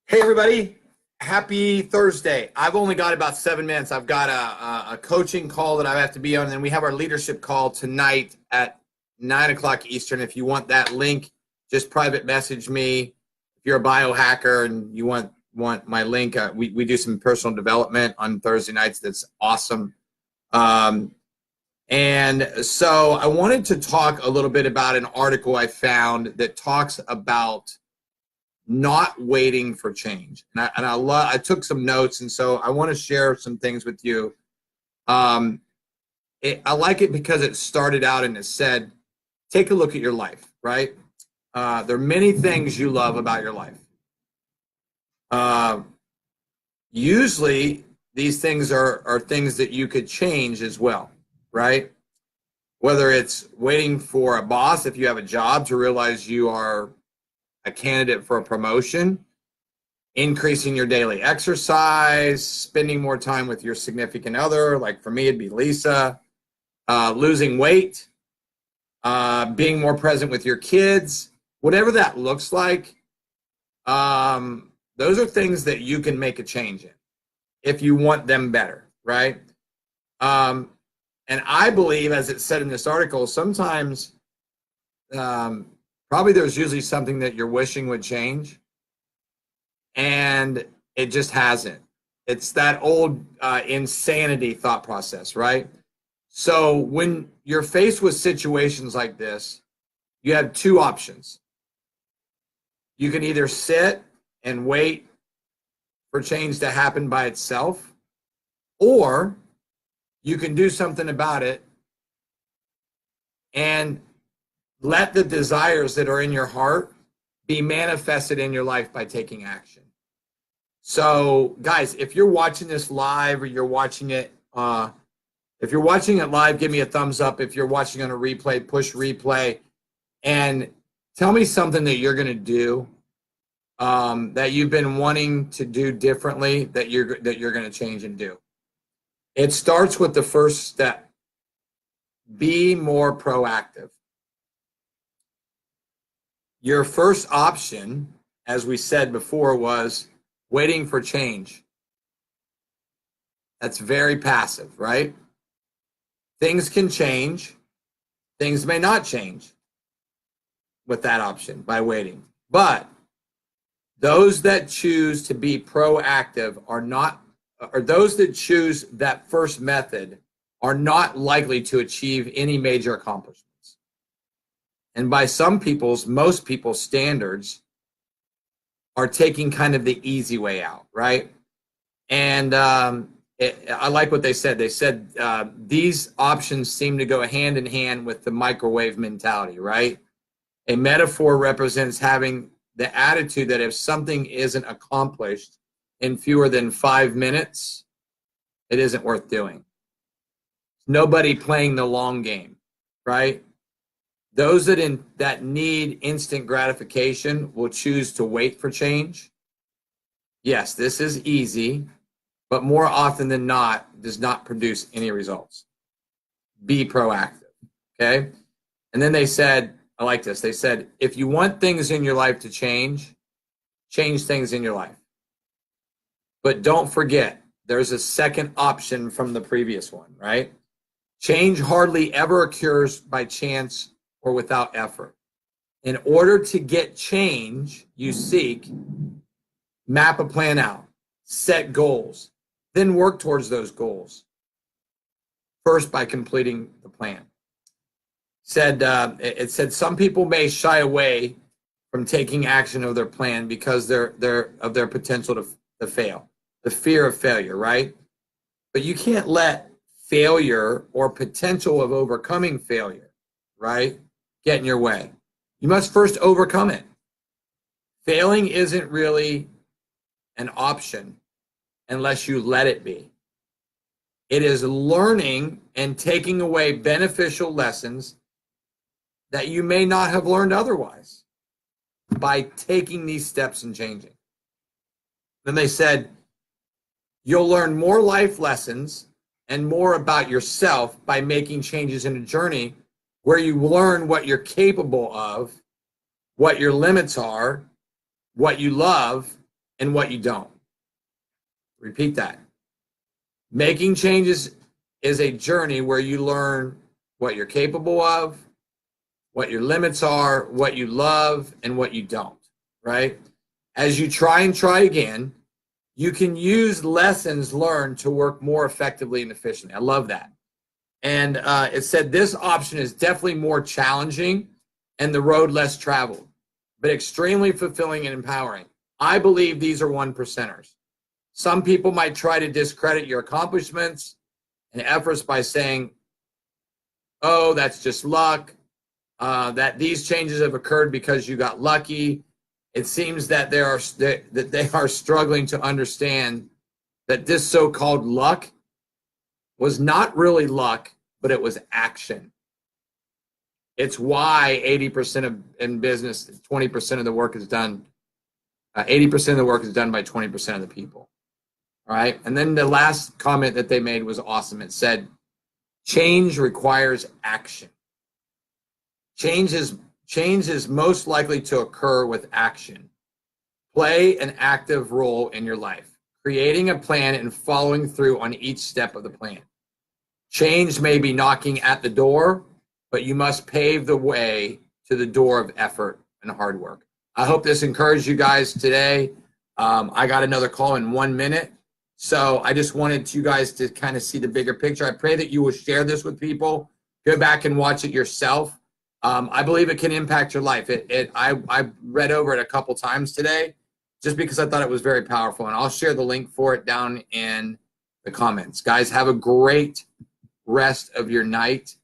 Hey everybody, happy Thursday. I've only got about 7 minutes. I've got a coaching call that I have to be on, and then we have our leadership call tonight at 9 o'clock Eastern. If you want that link, just private message me. If you're a biohacker and you want my link, we do some personal development on Thursday nights. That's awesome. And so I wanted to talk a little bit about an article I found that talks about not waiting for change. I took some notes, and so I want to share some things with you. I like it because it started out and it said, take a look at your life, right? There are many things you love about your life. Usually these things are things that you could change as well, right? Whether it's waiting for a boss, if you have a job, to realize you are a candidate for a promotion, increasing your daily exercise, spending more time with your significant other, like for me it'd be Lisa, losing weight, being more present with your kids, whatever that looks like. Those are things that you can make a change in if you want them better, right? And I believe, as it said in this article, sometimes probably there's usually something that you're wishing would change, and it just hasn't. It's that old insanity thought process, right? So when you're faced with situations like this, you have two options. You can either sit and wait for change to happen by itself, or you can do something about it and let the desires that are in your heart be manifested in your life by taking action. So, guys, if you're watching this live or you're watching it, if you're watching it live, give me a thumbs up. If you're watching on a replay, push replay, and tell me something that you're going to do that you've been wanting to do differently that you're going to change and do. It starts with the first step. Be more proactive. Your first option, as we said before, was waiting for change. That's very passive, right? Things can change. Things may not change with that option by waiting. But those that choose to be proactive are not, or those that choose that first method are not likely to achieve any major accomplishments. And by most people's standards, are taking kind of the easy way out, right? And I like what they said. They said these options seem to go hand in hand with the microwave mentality, right? A metaphor represents having the attitude that if something isn't accomplished in fewer than 5 minutes, it isn't worth doing. Nobody playing the long game, right? Those that need instant gratification will choose to wait for change. Yes, this is easy, but more often than not, does not produce any results. Be proactive, okay? And then they said, I like this, they said, if you want things in your life to change things in your life. But don't forget, there's a second option from the previous one, right? Change hardly ever occurs by chance or without effort. In order to get change you seek, map a plan out, set goals, then work towards those goals. First, by completing the plan. It said some people may shy away from taking action of their plan because of their potential to fail, the fear of failure, right? But you can't let failure or potential of overcoming failure, right, get in your way. You must first overcome it. Failing isn't really an option unless you let it be. It is learning and taking away beneficial lessons that you may not have learned otherwise by taking these steps and changing. Then they said, you'll learn more life lessons and more about yourself by making changes in a journey where you learn what you're capable of, what your limits are, what you love, and what you don't. Repeat that. Making changes is a journey where you learn what you're capable of, what your limits are, what you love, and what you don't, right? As you try again, you can use lessons learned to work more effectively and efficiently. I love that. And it said this option is definitely more challenging and the road less traveled, but extremely fulfilling and empowering. I believe these are one percenters. Some people might try to discredit your accomplishments and efforts by saying, oh, that's just luck, that these changes have occurred because you got lucky. It seems that they are struggling to understand that this so-called luck was not really luck, but it was action. It's why 80% of in business, 20% of the work is done. 80% of the work is done by 20% of the people. All right. And then the last comment that they made was awesome. It said, change requires action. Change is most likely to occur with action. Play an active role in your life, creating a plan and following through on each step of the plan. Change may be knocking at the door, but you must pave the way to the door of effort and hard work. I hope this encouraged you guys today. I got another call in 1 minute. So I just wanted you guys to kind of see the bigger picture. I pray that you will share this with people. Go back and watch it yourself. I believe it can impact your life. I read over it a couple times today just because I thought it was very powerful. And I'll share the link for it down in the comments. Guys, have a great rest of your night.